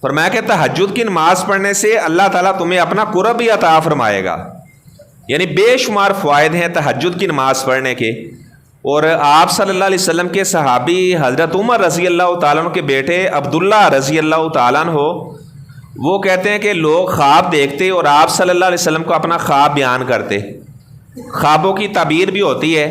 فرمایا کہ تہجد کی نماز پڑھنے سے اللہ تعالیٰ تمہیں اپنا قرب بھی عطا فرمائے گا، یعنی بے شمار فوائد ہیں تہجد کی نماز پڑھنے کے۔ اور آپ صلی اللہ علیہ وسلم کے صحابی حضرت عمر رضی اللہ تعالیٰ عنہ کے بیٹے عبداللہ رضی اللہ تعالیٰ عنہ وہ کہتے ہیں کہ لوگ خواب دیکھتے اور آپ صلی اللہ علیہ وسلم کو اپنا خواب بیان کرتے۔ خوابوں کی تعبیر بھی ہوتی ہے،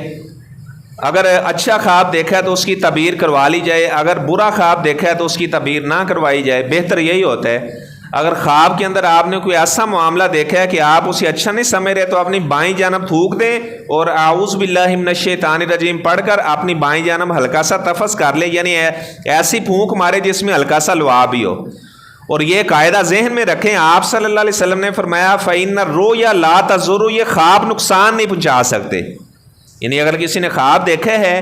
اگر اچھا خواب دیکھا ہے تو اس کی تعبیر کروا لی جائے، اگر برا خواب دیکھا ہے تو اس کی تعبیر نہ کروائی جائے، بہتر یہی ہوتا ہے۔ اگر خواب کے اندر آپ نے کوئی ایسا معاملہ دیکھا ہے کہ آپ اسے اچھا نہیں سمجھ رہے تو اپنی بائیں جانب تھوک دیں اور اعوذ باللہ من الشیطان الرجیم پڑھ کر اپنی بائیں جانب ہلکا سا تفس کر لیں، یعنی ایسی پھونک مارے جس میں ہلکا سا لعاب بھی ہو۔ اور یہ قاعدہ ذہن میں رکھیں، آپ صلی اللہ علیہ وسلم نے فرمایا فَإِنَّ الرُّؤْيَا لَا تَضُرُّ، یہ خواب نقصان نہیں پہنچا سکتے۔ یعنی اگر کسی نے خواب دیکھا ہے،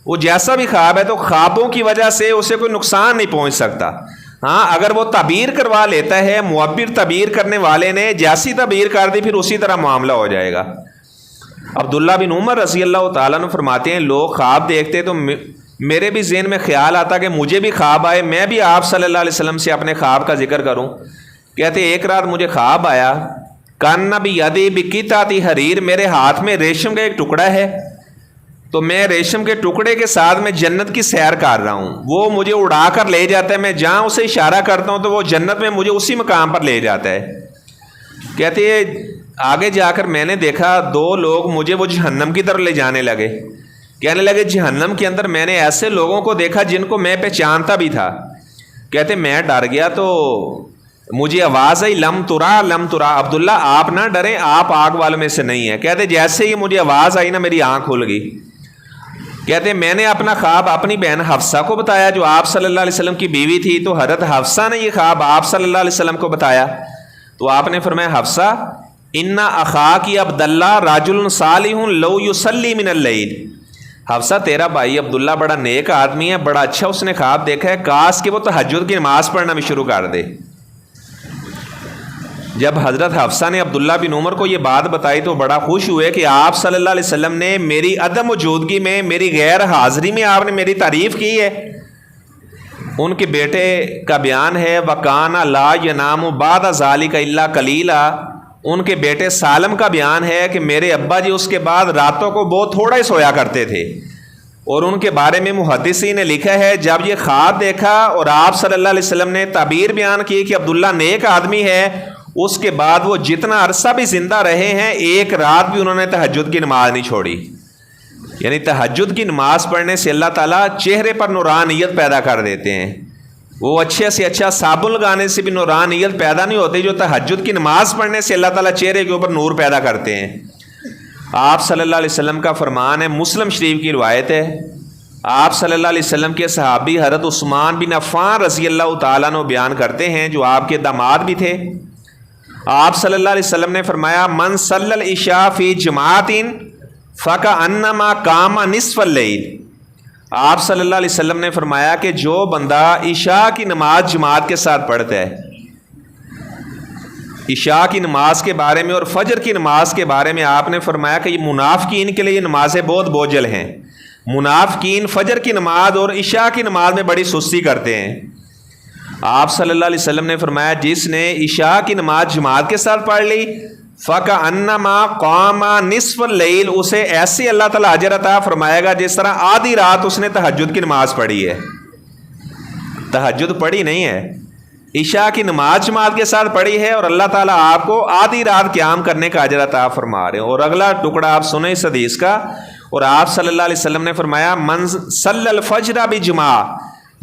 وہ جیسا بھی خواب ہے، تو خوابوں کی وجہ سے اسے کوئی نقصان نہیں پہنچ سکتا۔ ہاں اگر وہ تعبیر کروا لیتا ہے، معبر تعبیر کرنے والے نے جیسی تعبیر کر دی پھر اسی طرح معاملہ ہو جائے گا۔ عبداللہ بن عمر رضی اللہ تعالیٰ عنہ فرماتے ہیں لوگ خواب دیکھتے تو میرے بھی ذہن میں خیال آتا کہ مجھے بھی خواب آئے، میں بھی آپ صلی اللہ علیہ وسلم سے اپنے خواب کا ذکر کروں۔ کہتے ایک رات مجھے خواب آیا، کان بیدی بقطعۃ حریر، میرے ہاتھ میں ریشم کا ایک ٹکڑا ہے، تو میں ریشم کے ٹکڑے کے ساتھ میں جنت کی سیر کر رہا ہوں، وہ مجھے اڑا کر لے جاتا ہے، میں جہاں اسے اشارہ کرتا ہوں تو وہ جنت میں مجھے اسی مقام پر لے جاتا ہے۔ کہتے ہیں آگے جا کر میں نے دیکھا دو لوگ مجھے وہ جہنم کی طرف لے جانے لگے، کہنے لگے جہنم کے اندر میں نے ایسے لوگوں کو دیکھا جن کو میں پہچانتا بھی تھا۔ کہتے میں ڈر گیا تو مجھے آواز آئی لم ترا لم ترا، عبداللہ آپ نہ ڈریں، آپ آگ والوں میں سے نہیں ہیں۔ کہتے جیسے ہی مجھے آواز آئی نا میری آنکھ کھل گئی۔ کہتے میں نے اپنا خواب اپنی بہن حفصہ کو بتایا جو آپ صلی اللہ علیہ وسلم کی بیوی تھی، تو حضرت حفصہ نے یہ خواب آپ صلی اللہ علیہ وسلم کو بتایا، تو آپ نے فرمایا حفصہ ان اخاکی عبداللہ رجل صالح لو یصلی من اللیل، حفصہ تیرا بھائی عبداللہ بڑا نیک آدمی ہے، بڑا اچھا اس نے خواب دیکھا ہے، کاش کہ وہ تہجد کی نماز پڑھنا بھی شروع کر دے۔ جب حضرت حفصہ نے عبداللہ بن عمر کو یہ بات بتائی تو بڑا خوش ہوئے کہ آپ صلی اللہ علیہ وسلم نے میری عدم موجودگی میں، میری غیر حاضری میں آپ نے میری تعریف کی ہے۔ ان کے بیٹے کا بیان ہے وَكَانَ لَا يَنَامُ بَعْدَ ذَلِكَ إِلَّا قَلِيلًا، ان کے بیٹے سالم کا بیان ہے کہ میرے ابا جی اس کے بعد راتوں کو بہت تھوڑا ہی سویا کرتے تھے۔ اور ان کے بارے میں محدثین نے لکھا ہے جب یہ خواب دیکھا اور آپ صلی اللہ علیہ وسلم نے تعبیر بیان کی کہ عبداللہ نیک آدمی ہے، اس کے بعد وہ جتنا عرصہ بھی زندہ رہے ہیں ایک رات بھی انہوں نے تہجد کی نماز نہیں چھوڑی۔ یعنی تہجد کی نماز پڑھنے سے اللہ تعالیٰ چہرے پر نورانیت پیدا کر دیتے ہیں، وہ اچھے سے اچھا صابن لگانے سے بھی نورانیت پیدا نہیں ہوتی جو تہجد کی نماز پڑھنے سے اللہ تعالیٰ چہرے کے اوپر نور پیدا کرتے ہیں۔ آپ صلی اللہ علیہ وسلم کا فرمان ہے، مسلم شریف کی روایت ہے، آپ صلی اللہ علیہ وسلم کے صحابی حضرت عثمان بن عفان رضی اللہ تعالیٰ عنہ بیان کرتے ہیں جو آپ کے داماد بھی تھے۔ آپ صلی اللہ علیہ وسلم نے فرمایا من صلی العشاء فی جماعت فکأنما قام نصف اللیل، آپ صلی اللہ علیہ وسلم نے فرمایا کہ جو بندہ عشاء کی نماز جماعت کے ساتھ پڑھتا ہے، عشاء کی نماز کے بارے میں اور فجر کی نماز کے بارے میں آپ نے فرمایا کہ یہ منافقین کے لیے یہ نمازیں بہت بوجھل ہیں، منافقین فجر کی نماز اور عشاء کی نماز میں بڑی سستی کرتے ہیں۔ آپ صلی اللہ علیہ وسلم نے فرمایا جس نے عشاء کی نماز جماعت کے ساتھ پڑھ لی فَكَأَنَّمَا قَامَ نِصْفَ اللَّيْلِ، اسے ایسے اللہ تعالیٰ اجر عطا فرمائے گا جس طرح آدھی رات اس نے تہجد کی نماز پڑھی ہے۔ تہجد پڑھی نہیں ہے، عشاء کی نماز جماعت کے ساتھ پڑھی ہے اور اللہ تعالیٰ آپ کو آدھی رات قیام کرنے کا اجر عطا فرما رہے ہیں۔ اور اگلا ٹکڑا آپ سنیں اس حدیث کا، اور آپ صلی اللہ علیہ وسلم نے فرمایا من صلی الفجر بجماع،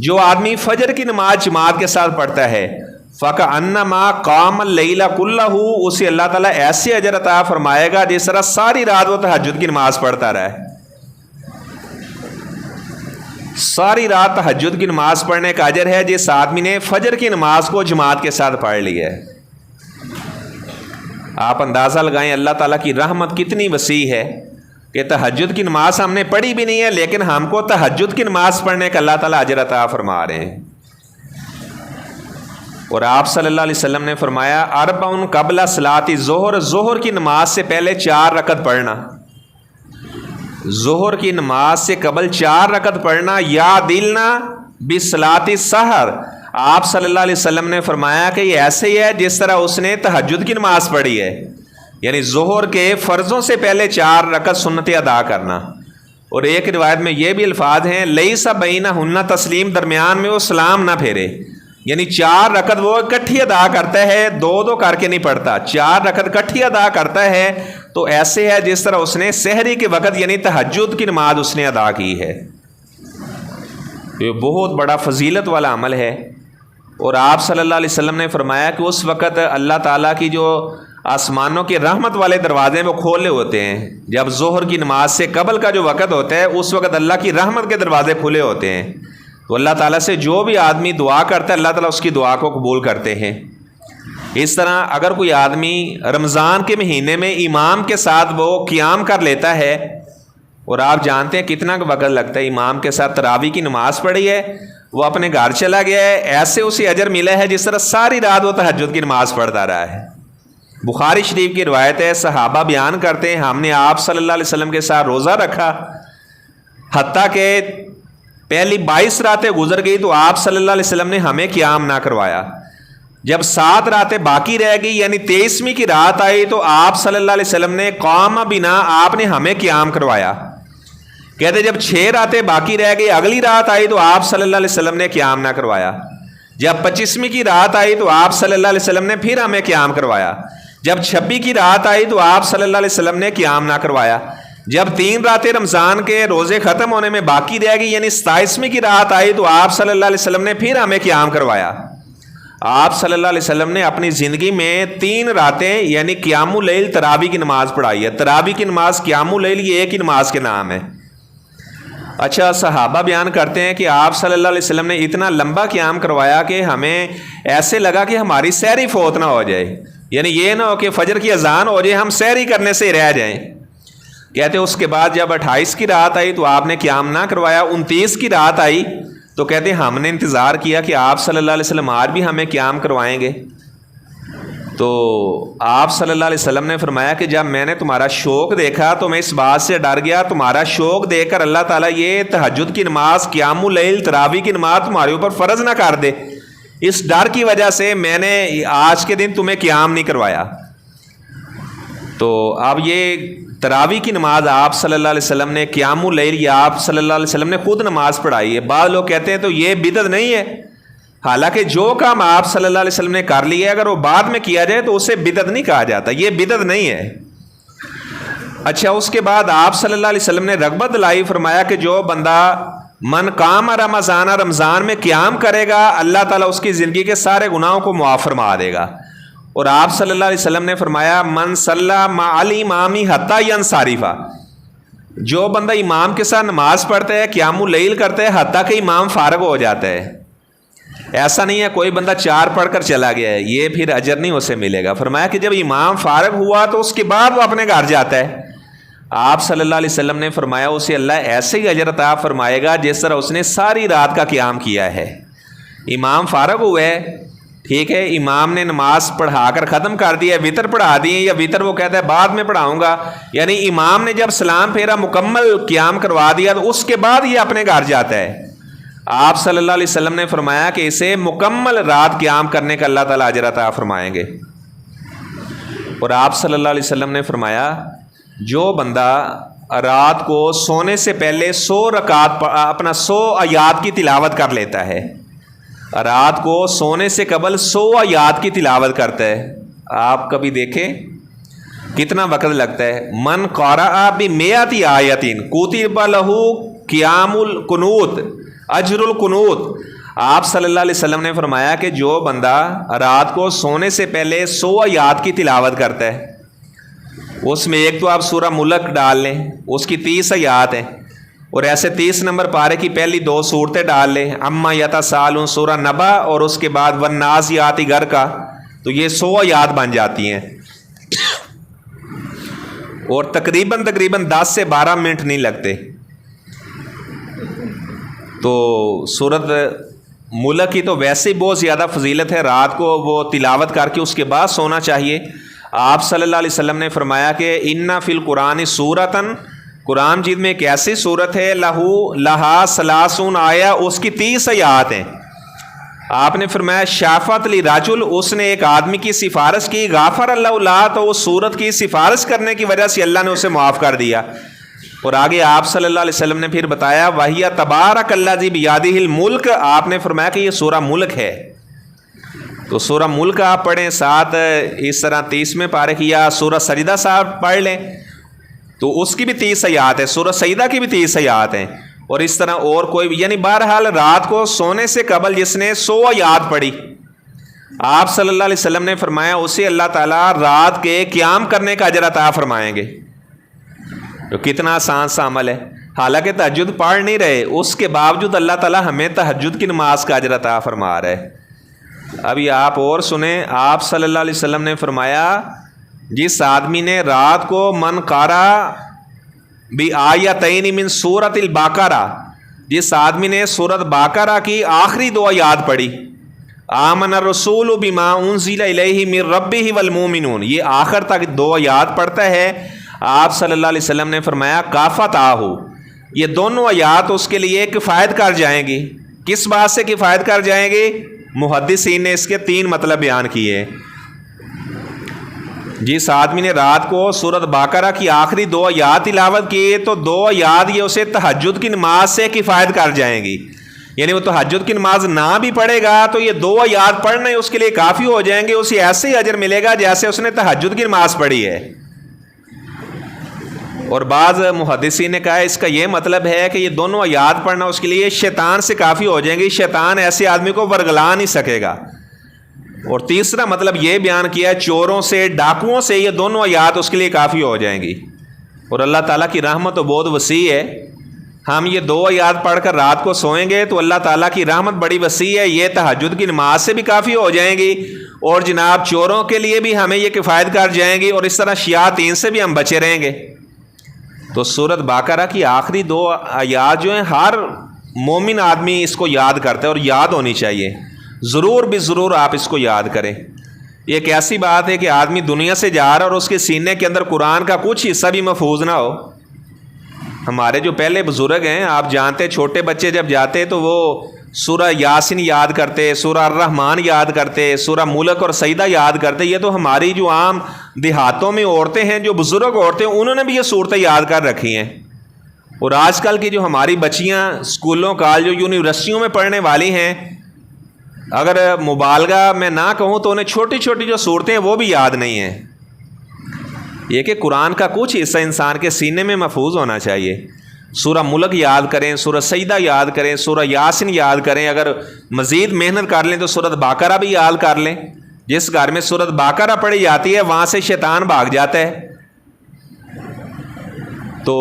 جو آدمی فجر کی نماز جماعت کے ساتھ پڑھتا ہے فَكَأَنَّمَا قَامَ اللَّيْلَ كُلَّهُ، اسے اللہ تعالیٰ ایسے اجر عطا فرمائے گا جس طرح ساری رات وہ تہجد کی نماز پڑھتا رہے۔ ساری رات تہجد کی نماز پڑھنے کا اجر ہے جس آدمی نے فجر کی نماز کو جماعت کے ساتھ پڑھ لی ہے۔ آپ اندازہ لگائیں اللہ تعالیٰ کی رحمت کتنی وسیع ہے کہ تہجد کی نماز ہم نے پڑھی بھی نہیں ہے لیکن ہم کو تہجد کی نماز پڑھنے کا اللہ تعالیٰ اجر عطا فرما رہے ہیں۔ اور آپ صلی اللہ علیہ وسلم نے فرمایا اربع قبل صلاۃ الظہر، ظہر کی نماز سے پہلے 4 رکعت پڑھنا، ظہر کی نماز سے قبل 4 رکعت پڑھنا، یا دلنا بصلاۃ السحر، آپ صلی اللہ علیہ وسلم نے فرمایا کہ یہ ایسے ہی ہے جس طرح اس نے تہجد کی نماز پڑھی ہے، یعنی ظہر کے فرضوں سے پہلے 4 رکعت سنتیں ادا کرنا۔ اور ایک روایت میں یہ بھی الفاظ ہیں لیس بینہن تسلیم، درمیان میں وہ سلام نہ پھیرے، یعنی 4 رکعت وہ اکٹھی ادا کرتا ہے، 2 کر کے نہیں پڑھتا، 4 رکعت اکٹھی ادا کرتا ہے، تو ایسے ہے جس طرح اس نے سحری کے وقت یعنی تہجد کی نماز اس نے ادا کی ہے۔ یہ بہت بڑا فضیلت والا عمل ہے۔ اور آپ صلی اللہ علیہ وسلم نے فرمایا کہ اس وقت اللہ تعالیٰ کی جو آسمانوں کے رحمت والے دروازے وہ کھولے ہوتے ہیں، جب ظہر کی نماز سے قبل کا جو وقت ہوتا ہے اس وقت اللہ کی رحمت کے دروازے کھلے ہوتے ہیں، تو اللہ تعالیٰ سے جو بھی آدمی دعا کرتا ہے اللہ تعالیٰ اس کی دعا کو قبول کرتے ہیں۔ اس طرح اگر کوئی آدمی رمضان کے مہینے میں امام کے ساتھ وہ قیام کر لیتا ہے، اور آپ جانتے ہیں کتنا وقت لگتا ہے، امام کے ساتھ تراویح کی نماز پڑھی ہے، وہ اپنے گھر چلا گیا ہے، ایسے اسے اجر ملا ہے جس طرح ساری رات وہ تہجد کی نماز پڑھتا رہا ہے۔ بخاری شریف کی روایت ہے، صحابہ بیان کرتے ہیں ہم نے آپ صلی اللہ علیہ وسلم کے ساتھ روزہ رکھا، حتیٰ کہ پہلی 22 راتیں گزر گئی تو آپ صلی اللہ علیہ وسلم نے ہمیں قیام نہ کروایا۔ جب 7 راتیں باقی رہ گئی یعنی 23ویں کی رات آئی تو آپ صلی اللہ علیہ وسلم نے قام بنا، آپ نے ہمیں قیام کروایا۔ کہتے جب 6 راتیں باقی رہ گئی اگلی رات آئی تو آپ صلی اللہ علیہ وسلم نے قیام نہ کروایا۔ جب 25ویں کی رات آئی تو آپ صلی اللہ علیہ وسلم نے پھر ہمیں قیام کروایا۔ جب 26 کی رات آئی تو آپ صلی اللہ علیہ وسلم نے قیام نہ کروایا۔ جب 3 راتیں رمضان کے روزے ختم ہونے میں باقی رہ گئی یعنی 27ویں کی رات آئی تو آپ صلی اللہ علیہ وسلم نے پھر ہمیں قیام کروایا۔ آپ صلی اللہ علیہ وسلم نے اپنی زندگی میں 3 راتیں یعنی قیام اللیل تراویح کی نماز پڑھائی ہے۔ تراویح کی نماز قیام اللیل یہ ایک ہی نماز کے نام ہے۔ اچھا، صحابہ بیان کرتے ہیں کہ آپ صلی اللہ علیہ وسلم نے اتنا لمبا قیام کروایا کہ ہمیں ایسے لگا کہ ہماری سحری فوت نہ ہو جائے، یعنی یہ نہ ہو کہ فجر کی اذان ہو جائے ہم سحری کرنے سے رہ جائیں۔ کہتے اس کے بعد جب 28 کی رات آئی تو آپ نے قیام نہ کروایا۔ 29 کی رات آئی تو کہتے ہم نے انتظار کیا کہ آپ صلی اللہ علیہ وسلم آج بھی ہمیں قیام کروائیں گے، تو آپ صلی اللہ علیہ وسلم نے فرمایا کہ جب میں نے تمہارا شوق دیکھا تو میں اس بات سے ڈر گیا تمہارا شوق دیکھ کر اللہ تعالیٰ یہ تہجد کی نماز قیام اللیل تراویح کی نماز تمہارے اوپر فرض نہ کر دے، اس ڈر کی وجہ سے میں نے آج کے دن تمہیں قیام نہیں کروایا۔ تو اب یہ تراویح کی نماز آپ صلی اللہ علیہ وسلم نے قیام اللیل یہ آپ صلی اللہ علیہ وسلم نے خود نماز پڑھائی ہے۔ بعض لوگ کہتے ہیں تو یہ بدعت نہیں ہے، حالانکہ جو کام آپ صلی اللہ علیہ وسلم نے کر لیا ہے اگر وہ بعد میں کیا جائے تو اسے بدعت نہیں کہا جاتا، یہ بدعت نہیں ہے۔ اچھا، اس کے بعد آپ صلی اللہ علیہ وسلم نے رغبت دلائی، فرمایا کہ جو بندہ من قام رمضان رمضان میں قیام کرے گا اللہ تعالیٰ اس کی زندگی کے سارے گناہوں کو معاف فرما دے گا۔ اور آپ صلی اللہ علیہ وسلم نے فرمایا من صلی مع الامام حتی ینصرف، جو بندہ امام کے ساتھ نماز پڑھتا ہے قیام اللیل کرتا ہے حتیٰ کہ امام فارغ ہو جاتا ہے۔ ایسا نہیں ہے کوئی بندہ 4 پڑھ کر چلا گیا ہے یہ پھر اجر نہیں اسے ملے گا۔ فرمایا کہ جب امام فارغ ہوا تو اس کے بعد وہ اپنے گھر جاتا ہے۔ آپ صلی اللہ علیہ وسلم نے فرمایا اسے اللہ ایسے ہی اجر عطا فرمائے گا جس طرح اس نے ساری رات کا قیام کیا ہے۔ امام فارغ ہوئے، ٹھیک ہے، امام نے نماز پڑھا کر ختم کر دیا، وطر پڑھا دیے، یا وطر وہ کہتا ہے بعد میں پڑھاؤں گا، یعنی امام نے جب سلام پھیرا مکمل قیام کروا دیا تو اس کے بعد یہ اپنے گھر جاتا ہے۔ آپ صلی اللہ علیہ وسلم نے فرمایا کہ اسے مکمل رات قیام کرنے کا اللہ تعالیٰ اجر عطا فرمائیں گے۔ اور آپ صلی اللہ علیہ وسلم نے فرمایا جو بندہ رات کو سونے سے پہلے 100 رکعت اپنا 100 آیات کی تلاوت کر لیتا ہے، رات کو سونے سے قبل 100 آیات کی تلاوت کرتا ہے، آپ کبھی دیکھیں کتنا وقت لگتا ہے۔ من قرأ بمئۃ آیۃ کتب لہ قیام القنوت اجر القنوت، آپ صلی اللہ علیہ وسلم نے فرمایا کہ جو بندہ رات کو سونے سے پہلے 100 آیات کی تلاوت کرتا ہے، اس میں ایک تو آپ سورہ ملک ڈال لیں اس کی 30 آیات ہیں، اور ایسے 30 نمبر پارے کی پہلی 2 صورتیں ڈال لیں، اما یتساءلون سورہ نبا اور اس کے بعد والنازعات غرقا، تو یہ 100 آیات بن جاتی ہیں، اور تقریباً 10 سے 12 منٹ نہیں لگتے۔ تو سورت ملک کی تو ویسے ہی بہت زیادہ فضیلت ہے، رات کو وہ تلاوت کر کے اس کے بعد سونا چاہیے۔ آپ صلی اللہ علیہ وسلم نے فرمایا کہ ان فی القرآن سورتن، قرآن مجید میں ایک ایسی صورت ہے لہا 30 آیا، اس کی 30 آیات ہیں۔ آپ نے فرمایا شافت لی راجل، اس نے ایک آدمی کی سفارش کی، غافر اللہ لہ، تو اس صورت کی سفارش کرنے کی وجہ سے اللہ نے اسے معاف کر دیا۔ اور آگے آپ صلی اللہ علیہ وسلم نے پھر بتایا وَهِيَ تَبَارَكَ الَّذِي بِيَدِهِ الْمُلْكُ، آپ نے فرمایا کہ یہ سورہ ملک ہے، تو سورہ ملک آپ پڑھیں، ساتھ اس طرح 30ویں پارے کی، یا سورہ سجدہ صاحب پڑھ لیں تو اس کی بھی 30 آیات ہے، سورہ سجدہ کی بھی 30 آیات ہیں، اور اس طرح اور کوئی بھی، یعنی بہرحال رات کو سونے سے قبل جس نے 100 آیات پڑھی، آپ صلی اللہ علیہ وسلم نے فرمایا اسے اللہ تعالیٰ رات کے قیام کرنے کا اجر عطا فرمائیں گے، جو کتنا آسان سا عمل ہے۔ حالانکہ تہجد پڑھ نہیں رہے، اس کے باوجود اللہ تعالیٰ ہمیں تہجد کی نماز کا اجر عطا فرما رہا ہے۔ ابھی آپ اور سنیں، آپ صلی اللہ علیہ وسلم نے فرمایا جس آدمی نے رات کو من قارا بآیتین من سورۃ البقرہ، جس آدمی نے سورۃ بقرہ کی آخری 2 آیات پڑھی، آمن الرسول بما انزل الیہ من ربہ والمؤمنون، یہ آخر تک 2 آیات پڑھتا ہے، آپ صلی اللہ علیہ وسلم نے فرمایا کافت آہو، یہ دونوں آیات اس کے لیے کفایت کر جائیں گی۔ کس بات سے کفایت کر جائیں گی؟ محدثین نے اس کے 3 مطلب بیان کیے۔ جس آدمی نے رات کو سورۃ بقرہ کی آخری 2 آیات تلاوت کی تو 2 آیات یہ اسے تہجد کی نماز سے کفایت کر جائیں گی، یعنی وہ تہجد کی نماز نہ بھی پڑھے گا تو یہ 2 آیات پڑھنا اس کے لیے کافی ہو جائیں گے، اسے ایسے ہی اجر ملے گا جیسے اس نے تہجد کی نماز پڑھی ہے۔ اور بعض محدثین نے کہا اس کا یہ مطلب ہے کہ یہ دونوں آیات پڑھنا اس کے لیے شیطان سے کافی ہو جائیں گی، شیطان ایسے آدمی کو ورگلا نہیں سکے گا۔ اور تیسرا مطلب یہ بیان کیا چوروں سے، ڈاکوؤں سے، یہ دونوں آیات اس کے لیے کافی ہو جائیں گی۔ اور اللہ تعالیٰ کی رحمت تو بہت وسیع ہے، ہم یہ 2 آیات پڑھ کر رات کو سوئیں گے تو اللہ تعالیٰ کی رحمت بڑی وسیع ہے، یہ تہجد کی نماز سے بھی کافی ہو جائیں گی، اور جناب چوروں کے لیے بھی ہمیں یہ کفایت کر جائیں گی، اور اس طرح شیاطین سے بھی ہم بچے رہیں گے۔ تو سورۃ بقرہ کی آخری 2 آیات جو ہیں ہر مومن آدمی اس کو یاد کرتا ہے، اور یاد ہونی چاہیے، ضرور بھی ضرور آپ اس کو یاد کریں۔ یہ ایک ایسی بات ہے کہ آدمی دنیا سے جا رہا ہے اور اس کے سینے کے اندر قرآن کا کچھ حصہ بھی محفوظ نہ ہو۔ ہمارے جو پہلے بزرگ ہیں، آپ جانتے چھوٹے بچے جب جاتے تو وہ سورہ یاسین یاد کرتے، سورہ الرحمن یاد کرتے، سورہ ملک اور سجدہ یاد کرتے۔ یہ تو ہماری جو عام دیہاتوں میں عورتیں ہیں، جو بزرگ عورتیں، انہوں نے بھی یہ صورتیں یاد کر رکھی ہیں۔ اور آج کل کی جو ہماری بچیاں اسکولوں کالجوں یونیورسٹیوں میں پڑھنے والی ہیں، اگر مبالغہ میں نہ کہوں تو انہیں چھوٹی چھوٹی جو صورتیں ہیں وہ بھی یاد نہیں ہیں۔ یہ کہ قرآن کا کچھ حصہ انسان کے سینے میں محفوظ ہونا چاہیے۔ سورہ ملک یاد کریں، سورہ سجدہ یاد کریں، سورہ یاسین یاد کریں، اگر مزید محنت کر لیں تو سورۃ بقرہ بھی یاد کر لیں۔ جس گھر میں سورۃ بقرہ پڑھی جاتی ہے وہاں سے شیطان بھاگ جاتا ہے۔ تو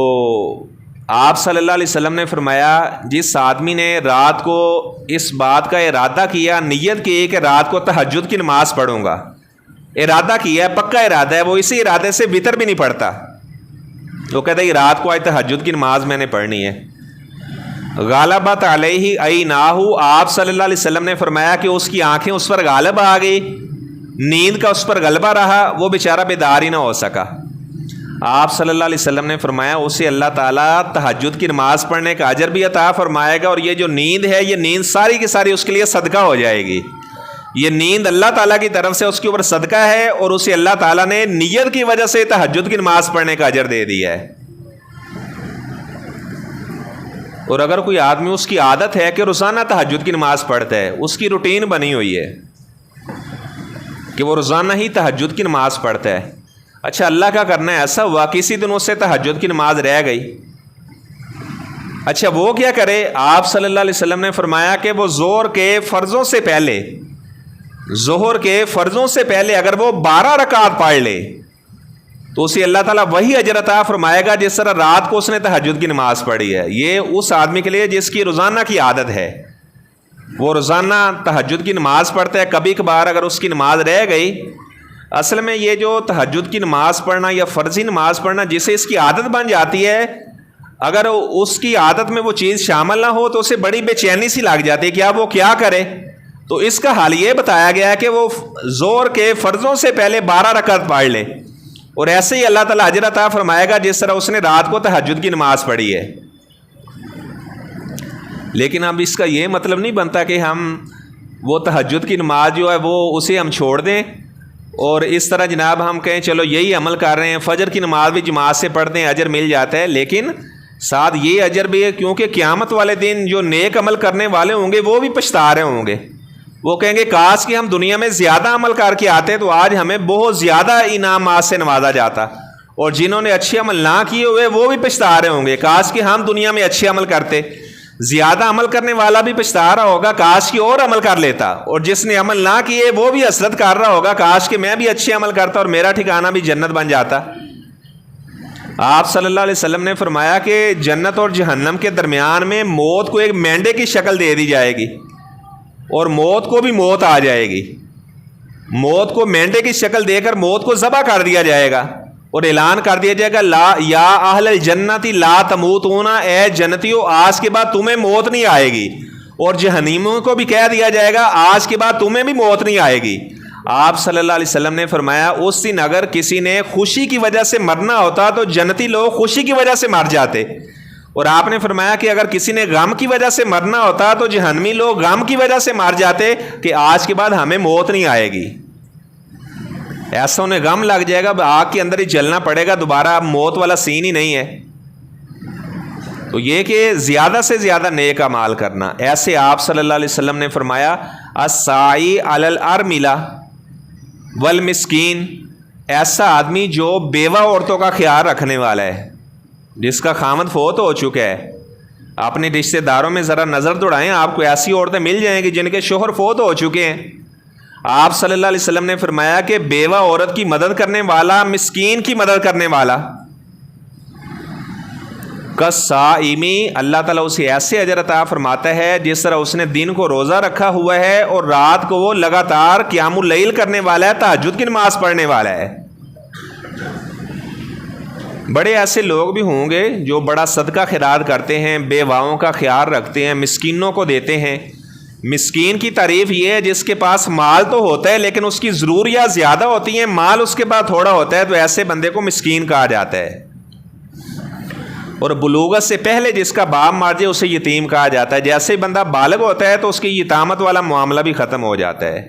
آپ صلی اللہ علیہ وسلم نے فرمایا جس آدمی نے رات کو اس بات کا ارادہ کیا، نیت کی کہ رات کو تہجد کی نماز پڑھوں گا، ارادہ کیا ہے، پکا ارادہ ہے، وہ اسی ارادے سے وتر بھی نہیں پڑھتا، وہ کہتا ہے رات کو آج تہجد کی نماز میں نے پڑھنی ہے۔ غالبت علیہ عیناہ، آپ صلی اللہ علیہ وسلم نے فرمایا کہ اس کی آنکھیں اس پر غالب آ گئی، نیند کا اس پر غلبہ رہا، وہ بیچارہ بیدار ہی نہ ہو سکا۔ آپ صلی اللہ علیہ وسلم نے فرمایا اسے اللہ تعالیٰ تہجد کی نماز پڑھنے کا اجر بھی عطا فرمائے گا، اور یہ جو نیند ہے یہ نیند ساری کی ساری اس کے لیے صدقہ ہو جائے گی۔ یہ نیند اللہ تعالیٰ کی طرف سے اس کے اوپر صدقہ ہے، اور اسے اللہ تعالیٰ نے نیت کی وجہ سے تہجد کی نماز پڑھنے کا اجر دے دیا ہے۔ اور اگر کوئی آدمی اس کی عادت ہے کہ روزانہ تہجد کی نماز پڑھتا ہے، اس کی روٹین بنی ہوئی ہے کہ وہ روزانہ ہی تہجد کی نماز پڑھتا ہے، اچھا اللہ کا کرنا ہے ایسا ہوا کسی دن اس سے تہجد کی نماز رہ گئی، اچھا وہ کیا کرے؟ آپ صلی اللہ علیہ وسلم نے فرمایا کہ وہ ظہر کے فرضوں سے پہلے اگر وہ 12 رکعت پڑھ لے تو اسے اللہ تعالیٰ وہی اجر عطا فرمائے گا جس طرح رات کو اس نے تہجد کی نماز پڑھی ہے۔ یہ اس آدمی کے لیے جس کی روزانہ کی عادت ہے، وہ روزانہ تہجد کی نماز پڑھتا ہے، کبھی کبھار اگر اس کی نماز رہ گئی، اصل میں یہ جو تہجد کی نماز پڑھنا یا فرضی نماز پڑھنا جسے اس کی عادت بن جاتی ہے، اگر اس کی عادت میں وہ چیز شامل نہ ہو تو اسے بڑی بے چینی سی لگ جاتی ہے کہ اب وہ کیا کرے۔ تو اس کا حال یہ بتایا گیا ہے کہ وہ ظہر کے فرضوں سے پہلے 12 رکعت پڑھ لے، اور ایسے ہی اللہ تعالیٰ اجر عطا فرمائے گا جس طرح اس نے رات کو تہجد کی نماز پڑھی ہے۔ لیکن اب اس کا یہ مطلب نہیں بنتا کہ ہم وہ تہجد کی نماز جو ہے وہ اسے ہم چھوڑ دیں اور اس طرح جناب ہم کہیں چلو یہی عمل کر رہے ہیں، فجر کی نماز بھی جماعت سے پڑھتے ہیں، اجر مل جاتا ہے، لیکن ساتھ یہ اجر بھی ہے کیونکہ قیامت والے دن جو نیک عمل کرنے والے ہوں گے وہ بھی پچھتا رہے ہوں گے، وہ کہیں گے کاش کہ ہم دنیا میں زیادہ عمل کر کے آتے تو آج ہمیں بہت زیادہ انعامات سے نوازا جاتا، اور جنہوں نے اچھے عمل نہ کیے ہوئے وہ بھی پچھتا رہے ہوں گے کاش کہ ہم دنیا میں اچھے عمل کرتے، زیادہ عمل کرنے والا بھی پچھتا رہا ہوگا کاش کہ اور عمل کر لیتا، اور جس نے عمل نہ کیے وہ بھی حسرت کر رہا ہوگا کاش کہ میں بھی اچھے عمل کرتا اور میرا ٹھکانہ بھی جنت بن جاتا۔ آپ صلی اللہ علیہ وسلم نے فرمایا کہ جنت اور جہنم کے درمیان میں موت کو ایک مینڈے کی شکل دے دی جائے گی اور موت کو بھی موت آ جائے گی، موت کو مینڈے کی شکل دے کر موت کو ذبح کر دیا جائے گا اور اعلان کر دیا جائے گا لا یا اہل الجنتی لا تموتون، اے جنتیوں آج کے بعد تمہیں موت نہیں آئے گی، اور جہنمیوں کو بھی کہہ دیا جائے گا آج کے بعد تمہیں بھی موت نہیں آئے گی۔ آپ صلی اللہ علیہ وسلم نے فرمایا اس دن اگر کسی نے خوشی کی وجہ سے مرنا ہوتا تو جنتی لوگ خوشی کی وجہ سے مر جاتے، اور آپ نے فرمایا کہ اگر کسی نے غم کی وجہ سے مرنا ہوتا تو جہنمی لوگ غم کی وجہ سے مر جاتے کہ آج کے بعد ہمیں موت نہیں آئے گی، ایسا انہیں غم لگ جائے گا آگ کے اندر ہی جلنا پڑے گا، دوبارہ اب موت والا سین ہی نہیں ہے۔ تو یہ کہ زیادہ سے زیادہ نیک اعمال کرنا، ایسے آپ صلی اللہ علیہ وسلم نے فرمایا الساعی علی الارملہ والمسکین، ایسا آدمی جو بیوہ عورتوں کا خیال رکھنے والا ہے، جس کا خامد فوت ہو چکا ہے، اپنے رشتہ داروں میں ذرا نظر دوڑائیں، آپ کو ایسی عورتیں مل جائیں گی جن کے شوہر فوت ہو چکے ہیں۔ آپ صلی اللہ علیہ وسلم نے فرمایا کہ بیوہ عورت کی مدد کرنے والا، مسکین کی مدد کرنے والا، کالصائمی، اللہ تعالیٰ اسے ایسے اجر عطا فرماتا ہے جس طرح اس نے دن کو روزہ رکھا ہوا ہے اور رات کو وہ لگاتار قیام اللیل کرنے والا ہے، تہجد کی نماز پڑھنے والا ہے۔ بڑے ایسے لوگ بھی ہوں گے جو بڑا صدقہ خیرات کرتے ہیں، بیواؤں کا خیال رکھتے ہیں، مسکینوں کو دیتے ہیں۔ مسکین کی تعریف یہ ہے جس کے پاس مال تو ہوتا ہے لیکن اس کی ضروریات زیادہ ہوتی ہیں، مال اس کے پاس تھوڑا ہوتا ہے، تو ایسے بندے کو مسکین کہا جاتا ہے۔ اور بلوغت سے پہلے جس کا باپ مر جائے اسے یتیم کہا جاتا ہے، جیسے ہی بندہ بالغ ہوتا ہے تو اس کی یتامت والا معاملہ بھی ختم ہو جاتا ہے۔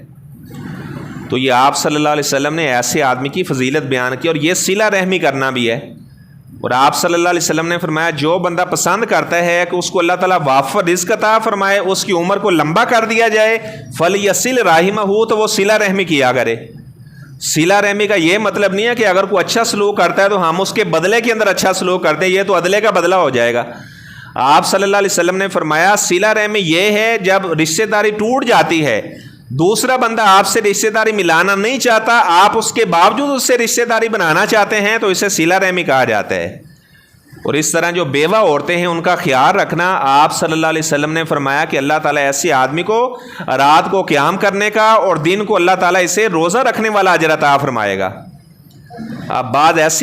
تو یہ آپ صلی اللہ علیہ وسلم نے ایسے آدمی کی فضیلت بیان کی، اور یہ صلہ رحمی کرنا بھی ہے۔ اور آپ صلی اللہ علیہ وسلم نے فرمایا جو بندہ پسند کرتا ہے کہ اس کو اللہ تعالیٰ وافر رزق عطا فرمائے، اس کی عمر کو لمبا کر دیا جائے، فلیصل رحمہ، تو وہ صلہ رحمی کیا کرے۔ صلہ رحمی کا یہ مطلب نہیں ہے کہ اگر کوئی اچھا سلوک کرتا ہے تو ہم اس کے بدلے کے اندر اچھا سلوک کرتے ہیں، یہ تو عدلے کا بدلہ ہو جائے گا۔ آپ صلی اللہ علیہ وسلم نے فرمایا صلہ رحمی یہ ہے جب رشتہ داری ٹوٹ جاتی ہے، دوسرا بندہ آپ سے رشتہ داری ملانا نہیں چاہتا، آپ اس کے باوجود اس سے رشتہ داری بنانا چاہتے ہیں، تو اسے صلہ رحمی کہا جاتا ہے۔ اور اس طرح جو بیوہ عورتیں ہیں ان کا خیال رکھنا، آپ صلی اللہ علیہ وسلم نے فرمایا کہ اللہ تعالیٰ ایسے آدمی کو رات کو قیام کرنے کا اور دن کو اللہ تعالیٰ اسے روزہ رکھنے والا اجر عطا فرمائے گا۔ اب بعض ایسے